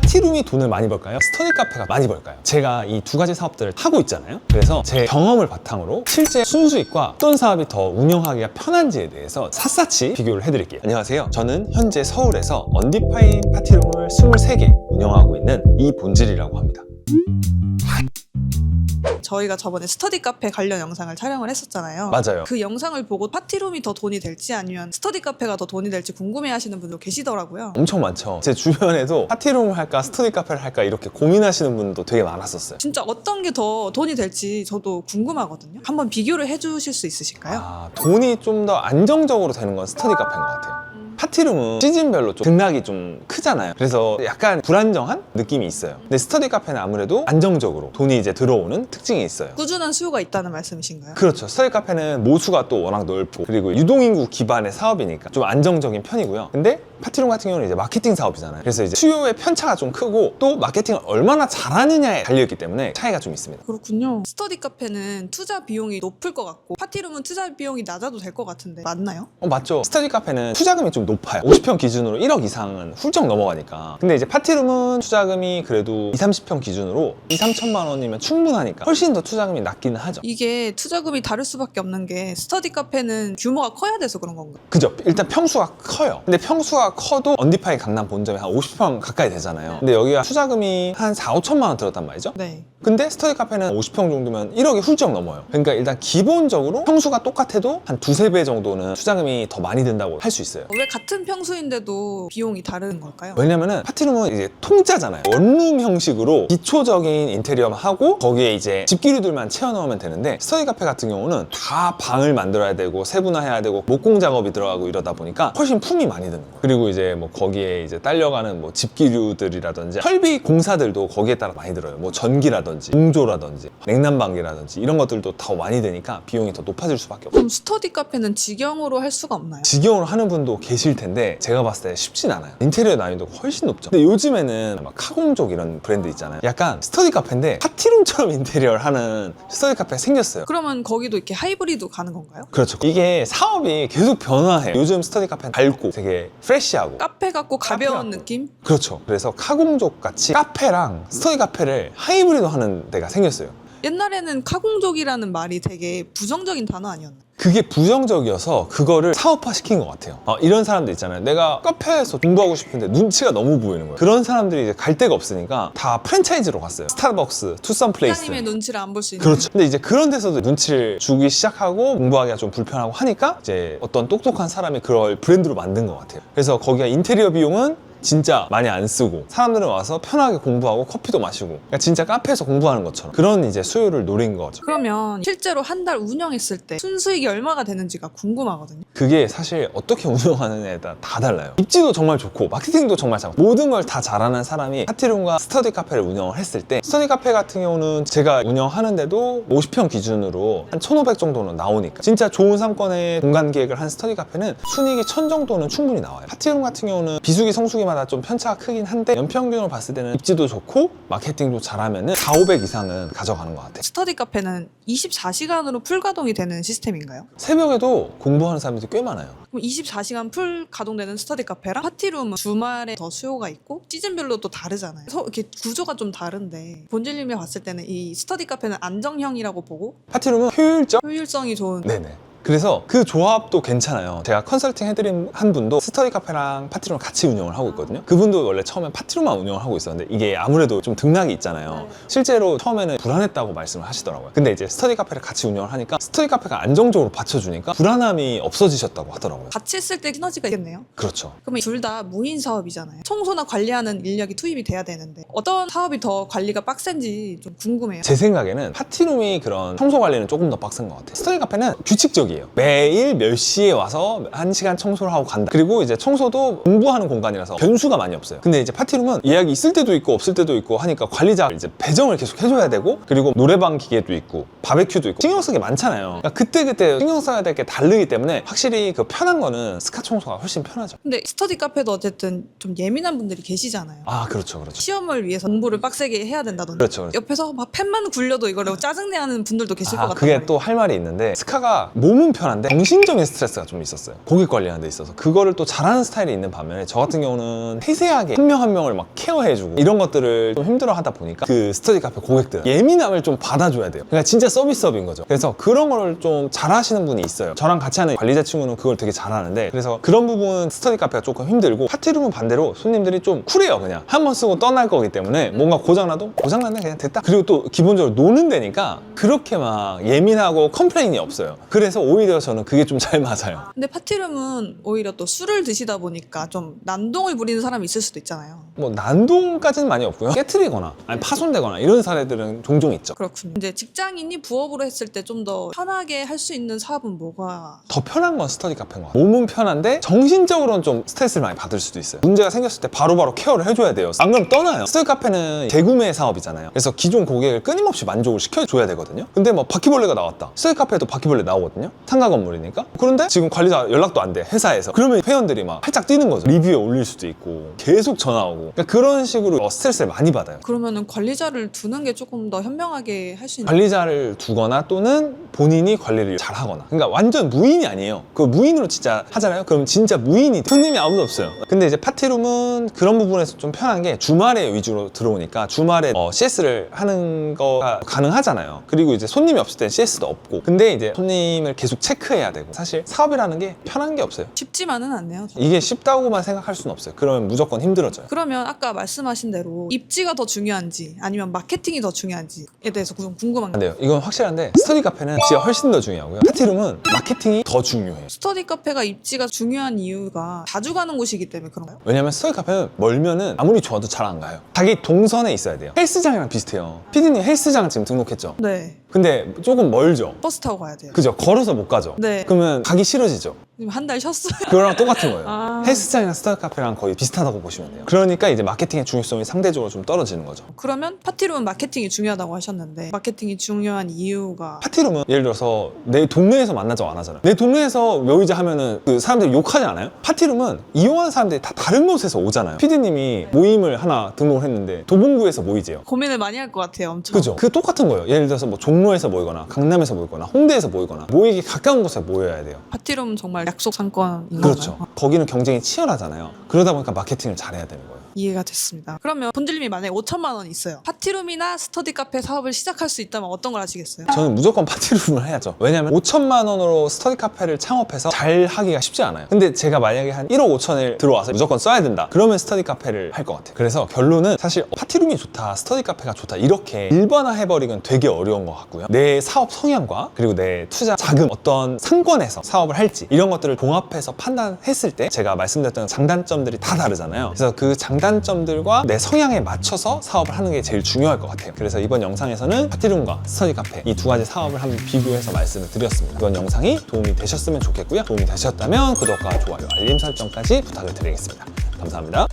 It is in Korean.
파티룸이 돈을 많이 벌까요? 스터디 카페가 많이 벌까요? 제가 이 두 가지 사업들을 하고 있잖아요. 그래서 제 경험을 바탕으로 실제 순수익과 어떤 사업이 더 운영하기가 편한지에 대해서 샅샅이 비교를 해드릴게요. 안녕하세요. 저는 현재 서울에서 언디파인 파티룸을 23개 운영하고 있는 이본질이라고 합니다. 저희가 저번에 스터디 카페 관련 영상을 촬영을 했었잖아요. 맞아요. 그 영상을 보고 파티룸이 더 돈이 될지 아니면 스터디 카페가 더 돈이 될지 궁금해 하시는 분도 계시더라고요. 엄청 많죠. 제 주변에도 파티룸을 할까 스터디 카페를 할까 이렇게 고민하시는 분도 되게 많았었어요. 진짜 어떤 게 더 돈이 될지 저도 궁금하거든요. 한번 비교를 해주실 수 있으실까요? 돈이 좀 더 안정적으로 되는 건 스터디 카페인 것 같아요. 파티룸은 시즌별로 좀 등락이 좀 크잖아요. 그래서 약간 불안정한 느낌이 있어요. 근데 스터디 카페는 아무래도 안정적으로 돈이 이제 들어오는 특징이 있어요. 꾸준한 수요가 있다는 말씀이신가요? 그렇죠. 스터디 카페는 모수가 또 워낙 넓고 그리고 유동인구 기반의 사업이니까 좀 안정적인 편이고요. 근데 파티룸 같은 경우는 이제 마케팅 사업이잖아요. 그래서 이제 수요의 편차가 좀 크고 또 마케팅을 얼마나 잘하느냐에 달려있기 때문에 차이가 좀 있습니다. 그렇군요. 스터디 카페는 투자 비용이 높을 것 같고 파티룸은 투자 비용이 낮아도 될 것 같은데 맞나요? 맞죠. 스터디 카페는 투자금이 좀 높아요. 50평 기준으로 1억 이상은 훌쩍 넘어가니까. 근데 이제 파티룸은 투자금이 그래도 20, 30평 기준으로 2, 3천만 원이면 충분하니까 훨씬 더 투자금이 낮기는 하죠. 이게 투자금이 다를 수밖에 없는 게 스터디 카페는 규모가 커야 돼서 그런 건가요? 그죠. 일단 평수가 커요. 근데 평수가 커도 언디파이 강남 본점에 한 50평 가까이 되잖아요. 근데 여기가 투자금이 한 4, 5천만 원 들었단 말이죠. 네. 근데 스터디 카페는 50평 정도면 1억이 훌쩍 넘어요. 그러니까 일단 기본적으로 평수가 똑같아도 한 두세 배 정도는 투자금이 더 많이 든다고 할 수 있어요. 왜 같은 평수인데도 비용이 다른 걸까요? 왜냐면은 파티룸은 이제 통짜잖아요. 원룸 형식으로 기초적인 인테리어만 하고 거기에 이제 집기류들만 채워 넣으면 되는데 스터디 카페 같은 경우는 다 방을 만들어야 되고 세분화해야 되고 목공 작업이 들어가고 이러다 보니까 훨씬 품이 많이 드는 거예요. 그리고 이제 뭐 거기에 이제 딸려가는 뭐 집기류들이라든지 설비 공사들도 거기에 따라 많이 들어요. 뭐 전기라든지 공조라든지 냉난방기라든지 이런 것들도 더 많이 드니까 비용이 더 높아질 수밖에 없어요. 그럼 스터디 카페는 직영으로 할 수가 없나요? 직영으로 하는 분도 계실 텐데 제가 봤을 때 쉽진 않아요. 인테리어 난이도가 훨씬 높죠. 근데 요즘에는 막 카공족 이런 브랜드 있잖아요. 약간 스터디 카페인데 파티룸처럼 인테리어를 하는 스터디 카페가 생겼어요. 그러면 거기도 이렇게 하이브리드 가는 건가요? 그렇죠. 이게 사업이 계속 변화해요. 요즘 스터디 카페는 밝고 되게 프레시하고 카페 같고 가벼운 카페 같고. 느낌? 그렇죠. 그래서 카공족 같이 카페랑 스터디 카페를 하이브리드 하는 데가 생겼어요. 옛날에는 카공족이라는 말이 되게 부정적인 단어 아니었나요? 그게 부정적이어서 그거를 사업화 시킨 것 같아요. 이런 사람들 있잖아요. 내가 카페에서 공부하고 싶은데 눈치가 너무 보이는 거예요. 그런 사람들이 이제 갈 데가 없으니까 다 프랜차이즈로 갔어요. 스타벅스, 투썸 플레이스. 사장님의 눈치를 안 볼 수 있는. 그렇죠. 근데 이제 그런 데서도 눈치를 주기 시작하고 공부하기가 좀 불편하고 하니까 이제 어떤 똑똑한 사람이 그걸 브랜드로 만든 것 같아요. 그래서 거기가 인테리어 비용은 진짜 많이 안 쓰고 사람들은 와서 편하게 공부하고 커피도 마시고 그러니까 진짜 카페에서 공부하는 것처럼 그런 이제 수요를 노린 거죠. 그러면 실제로 한 달 운영했을 때 순수익이 얼마가 되는지가 궁금하거든요. 그게 사실 어떻게 운영하느냐에 따라 다 달라요. 입지도 정말 좋고 마케팅도 정말 잘하고 모든 걸 다 잘하는 사람이 파티룸과 스터디 카페를 운영을 했을 때 스터디 카페 같은 경우는 제가 운영하는데도 50평 기준으로 한 1,500 정도는 나오니까 진짜 좋은 상권의 공간 계획을 한 스터디 카페는 순이익이 1,000 정도는 충분히 나와요. 파티룸 같은 경우는 비수기 성수기마다 좀 편차가 크긴 한데 연평균으로 봤을 때는 입지도 좋고 마케팅도 잘하면은 4, 500 이상은 가져가는 것 같아요. 스터디 카페는 24시간으로 풀 가동이 되는 시스템인가요? 새벽에도 공부하는 사람들이 꽤 많아요. 그럼 24시간 풀 가동되는 스터디 카페랑 파티룸은 주말에 더 수요가 있고 시즌별로 또 다르잖아요. 그래서 이렇게 구조가 좀 다른데 본질님이 봤을 때는 이 스터디 카페는 안정형이라고 보고 파티룸은 효율적? 효율성이 좋은 네네. 그래서 그 조합도 괜찮아요. 제가 컨설팅 해드린 한 분도 스터디 카페랑 파티룸을 같이 운영을 하고 있거든요. 그분도 원래 처음엔 파티룸만 운영을 하고 있었는데 이게 아무래도 좀 등락이 있잖아요. 실제로 처음에는 불안했다고 말씀을 하시더라고요. 근데 이제 스터디 카페를 같이 운영을 하니까 스터디 카페가 안정적으로 받쳐주니까 불안함이 없어지셨다고 하더라고요. 같이 했을 때 시너지가 있겠네요. 그렇죠. 그러면 둘 다 무인 사업이잖아요. 청소나 관리하는 인력이 투입이 돼야 되는데 어떤 사업이 더 관리가 빡센지 좀 궁금해요. 제 생각에는 파티룸이 그런 청소 관리는 조금 더 빡센 것 같아요. 스터디 카페는 규칙적이에요. 매일 몇 시에 와서 1시간 청소를 하고 간다. 그리고 이제 청소도 공부하는 공간이라서 변수가 많이 없어요. 근데 이제 파티룸은 예약이 있을 때도 있고 없을 때도 있고 하니까 관리자 이제 배정을 계속 해줘야 되고 그리고 노래방 기계도 있고 바베큐도 있고 신경 쓰기 많잖아요. 그러니까 그때그때 신경 써야 될 게 다르기 때문에 확실히 그 편한 거는 스카 청소가 훨씬 편하죠. 근데 스터디 카페도 어쨌든 좀 예민한 분들이 계시잖아요. 그렇죠. 시험을 위해서 공부를 빡세게 해야 된다던데 그렇죠. 옆에서 막 펜만 굴려도 이거를 짜증내는 분들도 계실 것 같아요. 그게 또 할 말이 있는데 스카가 몸 몸은 편한데 정신적인 스트레스가 좀 있었어요. 고객 관리하는 데 있어서 그거를 또 잘하는 스타일이 있는 반면에 저 같은 경우는 세세하게 한 명 한 명을 막 케어해주고 이런 것들을 좀 힘들어 하다 보니까 그 스터디 카페 고객들 예민함을 좀 받아줘야 돼요. 그러니까 진짜 서비스업인 거죠. 그래서 그런 걸 좀 잘하시는 분이 있어요. 저랑 같이 하는 관리자 친구는 그걸 되게 잘하는데, 그래서 그런 부분은 스터디 카페가 조금 힘들고, 파티룸은 반대로 손님들이 좀 쿨해요. 그냥 한 번 쓰고 떠날 거기 때문에 뭔가 고장나도 고장났네 그냥 됐다. 그리고 또 기본적으로 노는 데니까 그렇게 막 예민하고 컴플레인이 없어요. 그래서 오히려 저는 그게 좀 잘 맞아요. 근데 파티룸은 오히려 또 술을 드시다 보니까 좀 난동을 부리는 사람이 있을 수도 있잖아요. 뭐 난동까지는 많이 없고요. 깨트리거나 아니 파손되거나 이런 사례들은 종종 있죠. 그렇군요. 이제 직장인이 부업으로 했을 때 좀 더 편하게 할 수 있는 사업은 뭐가? 더 편한 건 스터디 카페인 것 같아요. 몸은 편한데 정신적으로는 좀 스트레스를 많이 받을 수도 있어요. 문제가 생겼을 때 바로바로 케어를 해줘야 돼요. 안 그러면 떠나요. 스터디 카페는 재구매 사업이잖아요. 그래서 기존 고객을 끊임없이 만족을 시켜줘야 되거든요. 근데 뭐 바퀴벌레가 나왔다. 스터디 카페에도 바퀴벌레 나오거든요. 상가 건물이니까. 그런데 지금 관리자 연락도 안 돼. 회사에서. 그러면 회원들이 막 활짝 뛰는 거죠. 리뷰에 올릴 수도 있고 계속 전화 오고. 그러니까 그런 식으로 스트레스를 많이 받아요. 그러면은 관리자를 두는 게 조금 더 현명하게 할 수 있는. 관리자를 두거나 또는 본인이 관리를 잘 하거나. 그러니까 완전 무인이 아니에요. 그 무인으로 진짜 하잖아요. 그럼 진짜 무인이 손님이 아무도 없어요. 근데 이제 파티룸은 그런 부분에서 좀 편한 게 주말에 위주로 들어오니까 주말에 CS를 하는 거가 가능하잖아요. 그리고 이제 손님이 없을 땐 CS도 없고. 근데 이제 손님을 계속 체크해야 되고. 사실 사업이라는 게 편한 게 없어요. 쉽지만은 않네요. 이게 쉽다고만 생각할 수는 없어요. 그러면 무조건 힘들어져요. 그러면 아까 말씀하신 대로 입지가 더 중요한지 아니면 마케팅이 더 중요한지에 대해서 좀 궁금한 게. 안 돼요. 이건 확실한데 스터디 카페는 입지가 훨씬 더 중요하고요. 파티룸은 마케팅이 더 중요해요. 스터디 카페가 입지가 중요한 이유가 자주 가는 곳이기 때문에 그런가요? 왜냐면 스터디 카페는 멀면은 아무리 좋아도 잘 안 가요. 자기 동선에 있어야 돼요. 헬스장이랑 비슷해요. 피디님 헬스장 지금 등록했죠? 네. 근데 조금 멀죠? 버스 타고 가야 돼요. 그죠? 걸어서 못 가죠? 네. 그러면 가기 싫어지죠? 지금 한 달 쉬었어요. 그거랑 똑같은 거예요. 아. 헬스장이랑 스터디 카페랑 거의 비슷하다고 보시면 돼요. 그러니까 이제 마케팅의 중요성이 상대적으로 좀 떨어지는 거죠. 그러면 파티룸은 마케팅이 중요하다고 하셨는데 마케팅이 중요한 이유가 파티룸은 예를 들어서 내 동네에서 만나자고 안 하잖아요. 내 동네에서 묘이자 하면은 그 사람들이 욕하지 않아요? 파티룸은 이용하는 사람들이 다 다른 곳에서 오잖아요. 피디님이 모임을 하나 등록을 했는데 도봉구에서 모이재요. 고민을 많이 할 것 같아요. 엄청. 그죠? 그 똑같은 거예요. 예를 들어서 뭐 종로에서 모이거나 강남에서 모이거나 홍대에서 모이거나 모이기 가까운 곳에 모여야 돼요. 파티룸은 정말 약속 상권인 그렇죠. 건가요? 거기는 경쟁이 치열하잖아요. 그러다 보니까 마케팅을 잘해야 되는 거예요. 이해가 됐습니다. 그러면 본질님이 만약에 5천만 원 있어요. 파티룸이나 스터디 카페 사업을 시작할 수 있다면 어떤 걸 하시겠어요? 저는 무조건 파티룸을 해야죠. 왜냐면 5천만 원으로 스터디 카페를 창업해서 잘 하기가 쉽지 않아요. 근데 제가 만약에 한 1억 5천을 들어와서 무조건 써야 된다. 그러면 스터디 카페를 할 것 같아요. 그래서 결론은 사실 파티룸이 좋다, 스터디 카페가 좋다 이렇게 일반화해버리긴 되게 어려운 것 같고요. 내 사업 성향과 그리고 내 투자 자금 어떤 상권에서 사업을 할지 이런 것들을 종합해서 판단했을 때 제가 말씀드렸던 장단점들이 다 다르잖아요. 그래서 그 장단점들과 내 성향에 맞춰서 사업을 하는 게 제일 중요할 것 같아요. 그래서 이번 영상에서는 파티룸과 스터디 카페 이 두 가지 사업을 한번 비교해서 말씀을 드렸습니다. 이번 영상이 도움이 되셨으면 좋겠고요. 도움이 되셨다면 구독과 좋아요, 알림 설정까지 부탁을 드리겠습니다. 감사합니다.